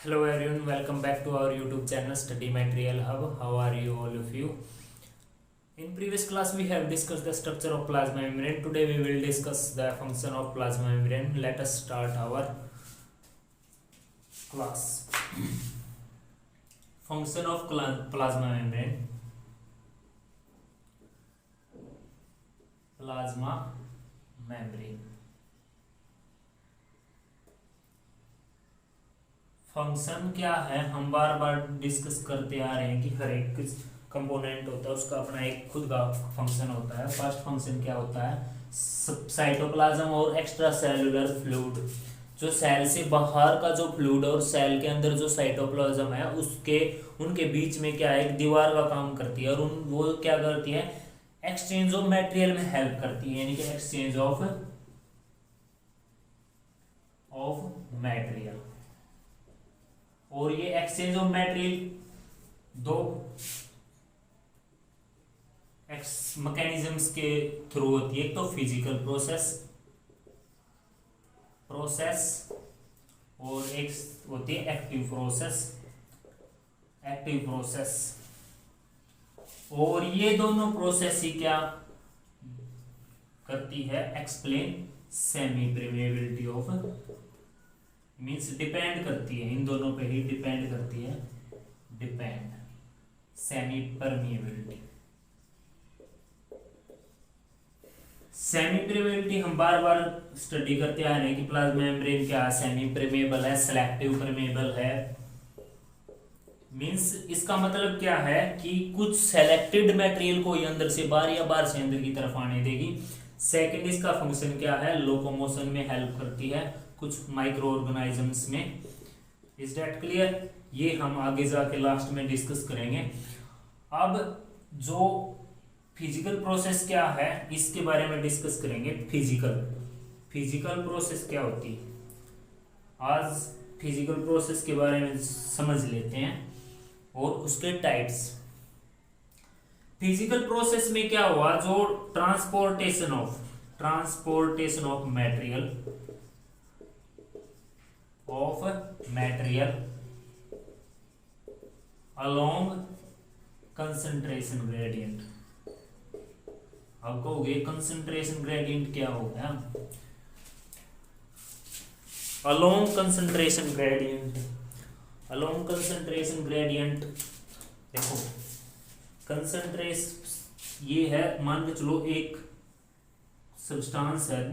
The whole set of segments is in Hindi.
Hello everyone, welcome back to our YouTube channel Study Material Hub. How are you all of you? In previous class we have discussed the structure of plasma membrane. Today we will discuss the function of plasma membrane. Let us start our class. Function of plasma membrane. Plasma membrane. Function क्या है, हम बार बार डिस्कस करते आ रहे हैं कि हर एक कंपोनेंट होता है उसका अपना एक खुद का फंक्शन होता है। फर्स्ट फंक्शन क्या होता है, साइटोप्लाज्म और एक्स्ट्रा सेलुलर फ्लूइड, जो सेल से बाहर का जो फ्लूइड और सेल के अंदर जो साइटोप्लाज्म है उसके उनके बीच में क्या है, एक दीवार का काम करती है और वो क्या करती है, एक्सचेंज ऑफ मटेरियल में हेल्प करती है, यानी कि एक्सचेंज ऑफ मटेरियल। और ये एक्सचेंज ऑफ मटेरियल दो मैकेनिज्म्स के थ्रू होती है। एक तो फिजिकल प्रोसेस और एक होती है एक्टिव प्रोसेस। और ये दोनों प्रोसेस ही क्या करती है, explain semi permeability of, means depend करती है, इन दोनों पे ही डिपेंड करती है, सेमी परमेबिलिटी हम बार बार स्टडी करते आ रहे हैं कि प्लाज्मा मेम्ब्रेन क्या है, सेमी परमेबल है, सेलेक्टिव परमेबल है। मीन्स इसका मतलब क्या है कि कुछ सेलेक्टेड मटेरियल को अंदर से बाहर या बाहर से अंदर की तरफ आने देगी। सेकंड, इसका फंक्शन क्या है, लोकोमोशन में हेल्प करती है कुछ माइक्रो ऑर्गेनिजम्स में। Is that clear? ये हम आगे जाके लास्ट में डिस्कस करेंगे। अब जो फिजिकल प्रोसेस क्या है इसके बारे में डिस्कस करेंगे। फिजिकल प्रोसेस क्या होती है, आज फिजिकल प्रोसेस के बारे में समझ लेते हैं और उसके टाइप्स। फिजिकल प्रोसेस में क्या हुआ, जो transportation of material along concentration gradient। अब कहोगे कंसंट्रेशन ग्रेडियंट क्या हो गया, along concentration gradient देखो, कंसंट्रेशन ये है, मान के चलो एक सब्सटेंस है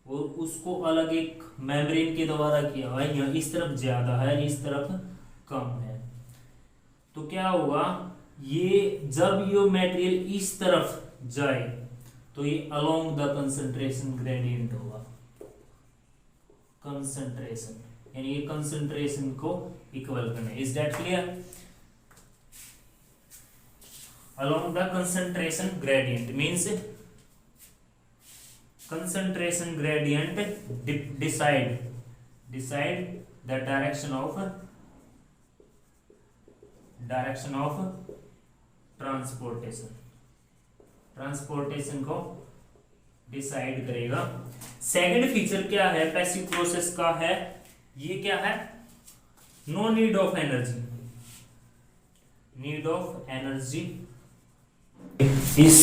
और उसको अलग एक मेम्ब्रेन के द्वारा किया हुआ है, यहाँ इस तरफ ज्यादा है इस तरफ कम है, तो क्या होगा, ये जब ये मटेरियल इस तरफ जाए तो ये अलोंग द कंसंट्रेशन ग्रेडियंट होगा। कंसंट्रेशन यानी ये कंसंट्रेशन को इक्वल करना। Is that clear? Along the concentration gradient means concentration gradient decide the direction of transportation को डिसाइड करेगा। सेकंड फीचर क्या है पैसिव प्रोसेस का है, ये क्या है, नो नीड ऑफ एनर्जी, इस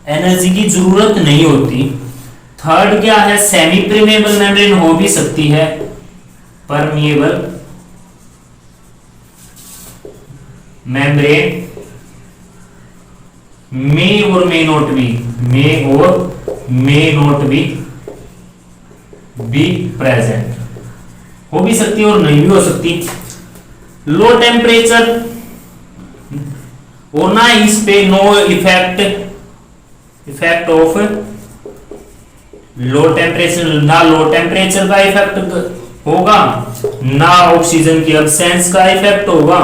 एनर्जी की जरूरत नहीं होती। थर्ड क्या है, सेमी परमेबल मेम्ब्रेन हो भी सकती है, permeable membrane may or may not be present, हो भी सकती है और नहीं भी हो सकती। लो टेम्परेचर और ना इस पे no effect of low temperature का इफेक्ट होगा, ना ऑक्सीजन की एब्सेंस का इफेक्ट होगा,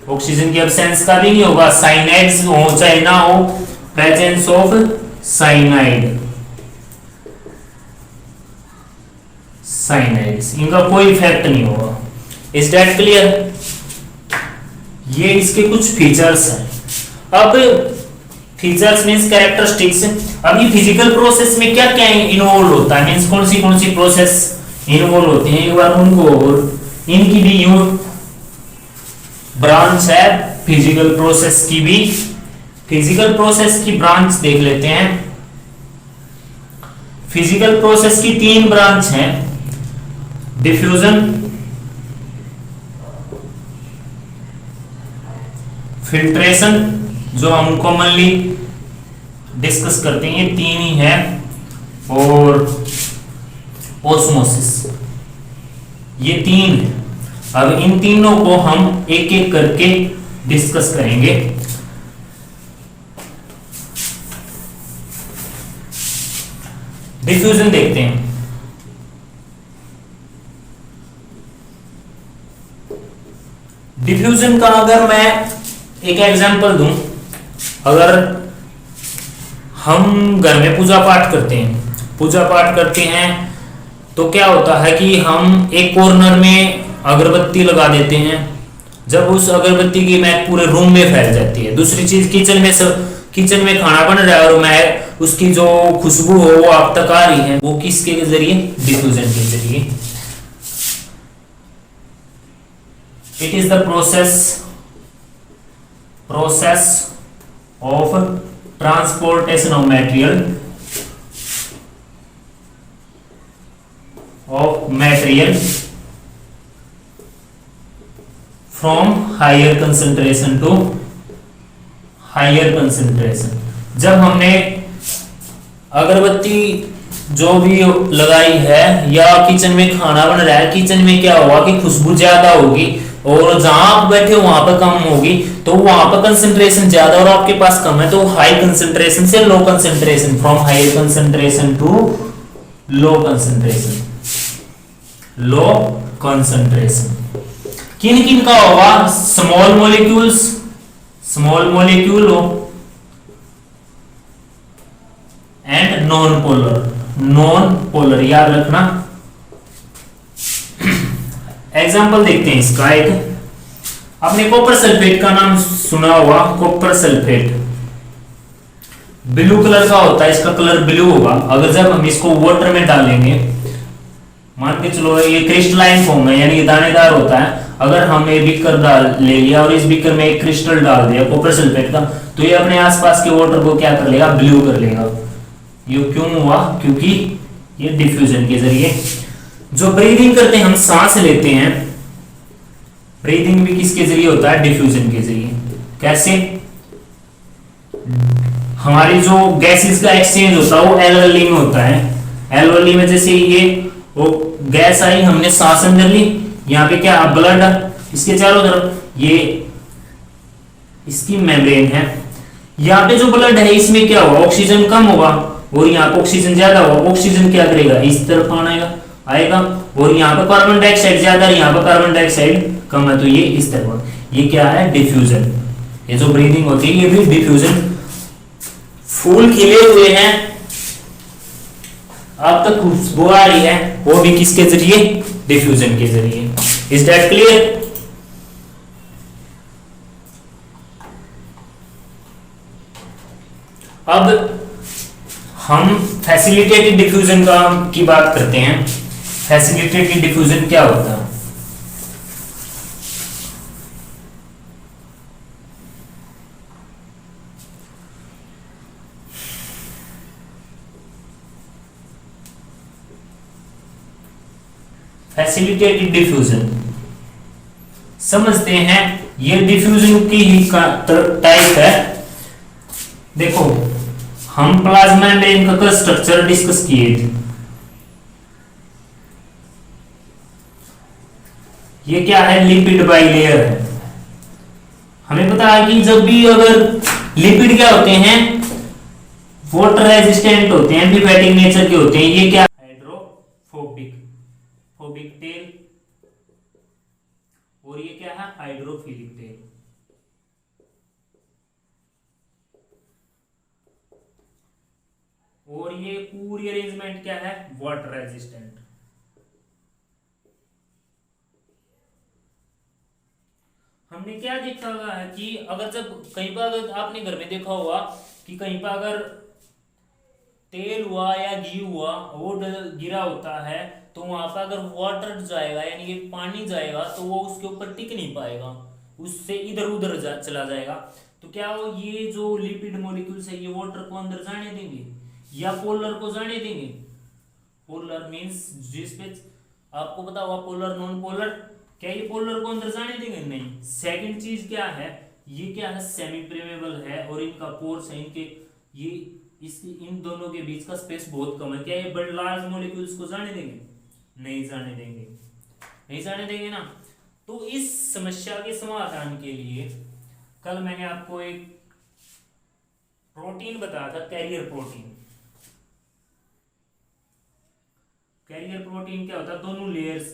ऑक्सीजन की एब्सेंस का भी नहीं होगा। साइनाइड्स हो चाहे ना हो, प्रेजेंस ऑफ साइनाइड्स इनका कोई इफेक्ट नहीं होगा। Is that clear? ये इसके कुछ फीचर्स हैं। अब फीचर्स मींस कैरेक्टरिस्टिक्स। अब ये फिजिकल प्रोसेस में क्या क्या इन्वॉल्व होता है, मींस कौन सी प्रोसेस इन्वॉल्व होती हैं, एक बार उनको और इनकी भी यूं ब्रांच है फिजिकल प्रोसेस की भी, फिजिकल प्रोसेस की ब्रांच देख लेते हैं। फिजिकल प्रोसेस की 3 ब्रांच हैं, डिफ्यूजन, फिल्ट्रेशन जो हम कॉमनली डिस्कस करते हैं, ये 3 ही है, और ऑस्मोसिस, ये 3 है। अब इन तीनों को हम एक एक करके डिस्कस करेंगे। डिफ्यूजन देखते हैं। डिफ्यूजन का अगर मैं एक एग्जांपल दूं, अगर हम घर में पूजा पाठ करते हैं तो क्या होता है कि हम एक कॉर्नर में अगरबत्ती लगा देते हैं, जब उस अगरबत्ती की महक पूरे रूम में फैल जाती है। दूसरी चीज, किचन में खाना बन रहा है और महक, उसकी जो खुशबू हो वो आप तक आ रही है, वो किसके जरिए, डिफ्यूजन के जरिए। It is the process of transportation of material from higher concentration to higher concentration. जब हमने अगरबत्ती जो भी लगाई है या किचन में खाना बन रहा है, किचन में क्या हुआ कि खुशबू ज्यादा होगी और जहां आप बैठे हो वहां पर कम होगी, तो वहां पर कंसंट्रेशन ज्यादा और आपके पास कम है, तो हाई कंसंट्रेशन से low concentration, from higher concentration to low concentration, low concentration. किन किन का होगा, small molecule and non polar, याद रखना। एग्जांपल देखते हैं इसका एक, आपने कॉपर सल्फेट का नाम सुना होगा। कॉपर सल्फेट ब्लू कलर का होता है, इसका कलर ब्लू होगा। अगर जब हम इसको वाटर में डालेंगे, मान के चलो ये क्रिस्टलाइन फॉर्म है, यानी ये दानेदार होता है। अगर हमने बीकर ले लिया और इस बीकर में एक क्रिस्टल डाल दिया कॉपर सल्फेट का, तो ये अपने आसपास के वाटर को क्या कर लेगा, ब्लू कर लेगा। ये क्यों हुआ, क्योंकि ये डिफ्यूजन के जरिए। जो ब्रीदिंग करते हैं, हम सांस लेते हैं, ब्रीदिंग भी किसके जरिए होता है, डिफ्यूजन के जरिए। कैसे, हमारी जो गैसेस का एक्सचेंज होता है वो एल्वेली में होता है। एल्वेली में जैसे ये वो गैस आई, हमने सांस अंदर ली, यहाँ पे क्या ब्लड, इसके चारों तरफ ये इसकी मेम्ब्रेन है। यहाँ पे जो ब्लड है इसमें क्या हुआ, ऑक्सीजन कम होगा और यहाँ पे ऑक्सीजन ज्यादा होगा। ऑक्सीजन क्या करेगा, इस तरफ आएगा और यहाँ पे कार्बन डाइऑक्साइड ज्यादा है, यहाँ पे कार्बन डाइऑक्साइड कम है, तो ये इस तरफ। ये क्या है, डिफ्यूजन। ये जो ब्रीदिंग होती है ये भी डिफ्यूजन। फूल खिले हुए हैं, अब तक खुशबू आ रही है, वो भी किसके जरिए, डिफ्यूजन के जरिए। Is that clear? अब हम फैसिलिटेटेड डिफ्यूजन की बात करते हैं। फैसिलिटेटेड डिफ्यूजन क्या होता है? फैसिलिटेटेड डिफ्यूजन समझते हैं, ये डिफ्यूजन की ही टाइप है। देखो, हम प्लाज्मा मेम्ब्रेन का स्ट्रक्चर डिस्कस किए थे। ये क्या है, लिपिड बाइलेयर है। हमें पता है कि जब भी अगर लिपिड क्या होते हैं, वाटर रेजिस्टेंट होते हैं, एंटीबायोटिक नेचर के होते हैं। ये क्या, फोबिक टेल, और ये क्या है, हाइड्रोफिलिक टेल। और ये पूरी अरेंजमेंट क्या है, वाटर रेजिस्टेंट। हमने क्या देखा है कि अगर जब कई बार आपने घर में देखा होगा कि कहीं पर अगर तेल हुआ या घी हुआ वो गिरा होता है तो वहां पर अगर वाटर जाएगा यानी कि पानी जाएगा तो वो उसके ऊपर टिक नहीं पाएगा, उससे इधर उधर चला जाएगा। तो क्या वो ये जो लिपिड मॉलिक्यूल्स है ये वाटर को अंदर जाने देंगे या पोलर को जाने देंगे? पोलर मींस जिस पे आपको पता होगा पोलर नॉन पोलर, क्या ये पोलर को अंदर जाने देंगे? नहीं। सेकंड चीज क्या है, ये क्या है, सेमी परमेबल है और इनका पोर्स है, इनके ये इन दोनों के बीच का स्पेस बहुत कम है। क्या ये बड़े लार्ज मॉलिक्यूल्स को जाने देंगे? नहीं जाने देंगे, नहीं जाने देंगे ना। तो इस समस्या के समाधान के लिए कल मैंने आपको एक प्रोटीन बताया था, कैरियर प्रोटीन। कैरियर प्रोटीन क्या होता है, दोनों लेयर्स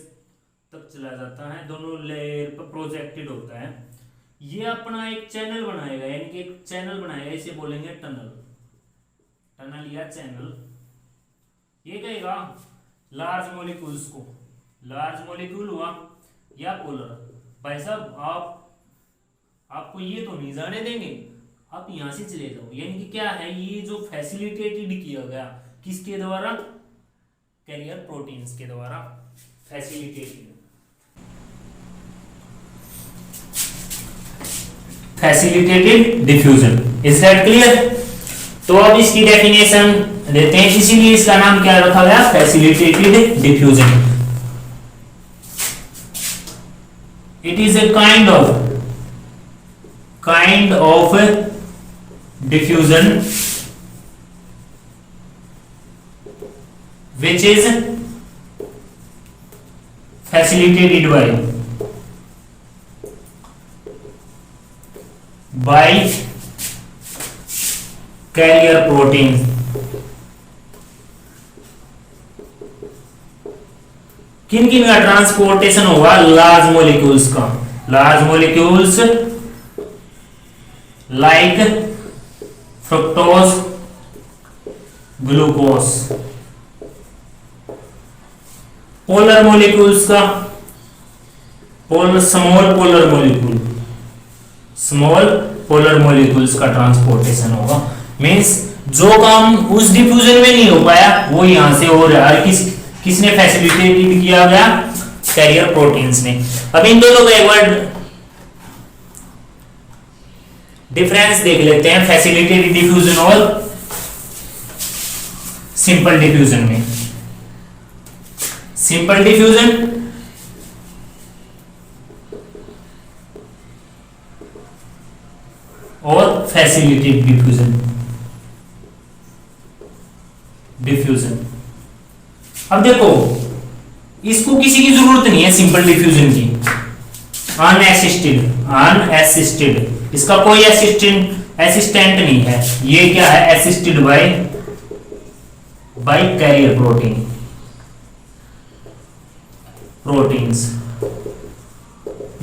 तक चला जाता है, दोनों लेयर पर प्रोजेक्टेड होता है। ये अपना एक चैनल बनाएगा, यानी कि एक चैनल बनाएगा, इसे बोलेंगे टनल, टनल या चैनल। ये कहेगा लार्ज मॉलिक्यूल्स को, लार्ज मॉलिक्यूल हुआ या पोलर, भाई साहब आपको ये तो नहीं जाने देंगे, आप यहां से चले जाओ। यानी कि क्या है, ये जो फैसिलिटेटेड किया गया किसके द्वारा, कैरियर प्रोटीन्स के द्वारा facilitated, facilitated diffusion. Is that clear? तो अब इसकी डेफिनेशन देते हैं, इसीलिए इसका नाम क्या रखा गया, facilitated diffusion. It is a kind of diffusion which is facilitated by carrier protein। किन किन का ट्रांसपोर्टेशन होगा, लार्ज मॉलिक्यूल्स का, large molecules like fructose, glucose. Polar molecules का, small polar molecule, small polar molecules का ट्रांसपोर्टेशन होगा। मींस जो काम उस डिफ्यूजन में नहीं हो पाया वो यहां से हो रहा है। किसने फैसिलिटेटेड किया गया, कैरियर प्रोटीन्स ने। अब इन दोनों का एक बार डिफरेंस देख लेते हैं, फैसिलिटेटेड डिफ्यूजन और सिंपल डिफ्यूजन में। सिंपल डिफ्यूजन और फैसिलिटेटेड डिफ्यूजन। अब देखो इसको किसी की जरूरत नहीं है सिंपल डिफ्यूजन की, अनअसिस्टेड, इसका कोई असिस्टेंट नहीं है। ये क्या है, असिस्टेड बाय कैरियर प्रोटीन्स।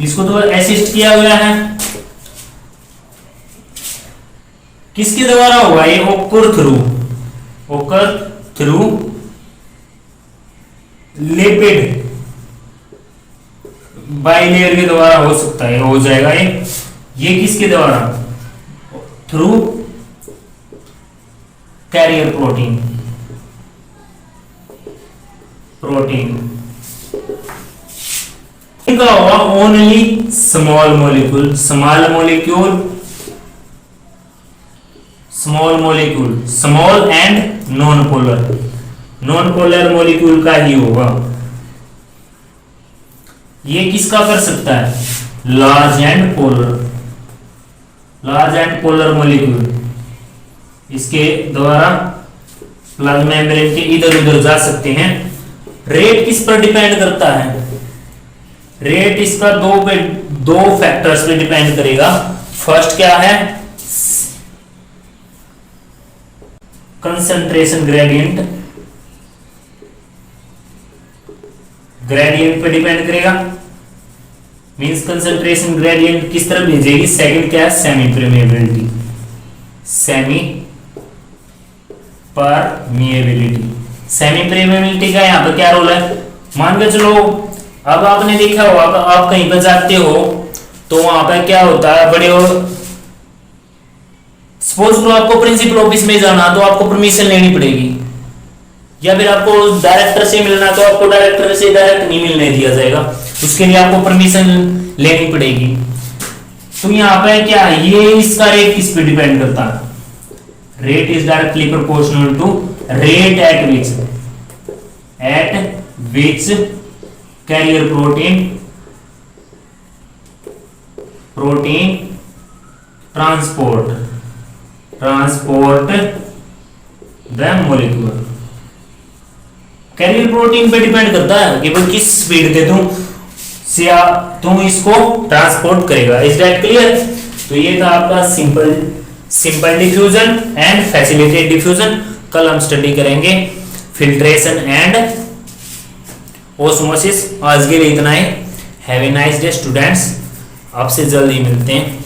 इसको तो असिस्ट किया गया है, किसके द्वारा हुआ ये, ओकर थ्रू लिपिड बाइलेयर के द्वारा हो सकता है, हो जाएगा ये किसके द्वारा, थ्रू कैरियर प्रोटीन इनका होगा only small molecule, small and non polar molecule का ही होगा। ये किसका कर सकता है, लार्ज एंड पोलर मॉलिक्यूल, इसके द्वारा प्लाज्मा मेम्ब्रेन के इधर उधर जा सकते हैं। रेट किस पर डिपेंड करता है, रेट इसका दो फैक्टर्स पे डिपेंड करेगा। फर्स्ट क्या है, कंसंट्रेशन ग्रेडियंट पे डिपेंड करेगा, मींस कंसंट्रेशन ग्रेडियंट किस तरफ भेजेगी। सेकंड क्या है, सेमी परमिएबिलिटी का यहाँ पर क्या रोल है। मान के चलो अब आपने देखा होगा आप कहीं पर जाते हो तो वहां पर क्या होता है, बड़े सपोज करो आपको प्रिंसिपल ऑफिस में जाना तो आपको परमिशन लेनी पड़ेगी, या फिर आपको डायरेक्टर से मिलना तो आपको डायरेक्टर से डायरेक्ट नहीं मिलने दिया जाएगा, उसके लिए आपको परमिशन लेनी पड़ेगी। तो यहाँ पे क्या है, ये इसका रेट किस पे डिपेंड करता है, rate is directly proportional to rate at which carrier protein transport the molecule. Carrier protein पे डिपेंड करता है कि वो किस स्पीड के तुम इसको ट्रांसपोर्ट करेगा। Is that clear? तो ये था आपका simple diffusion and facilitated diffusion. कल हम स्टडी करेंगे फिल्ट्रेशन एंड ओस्मोसिस। आज के लिए इतना ही। Have a nice day students, आपसे जल्द ही मिलते हैं।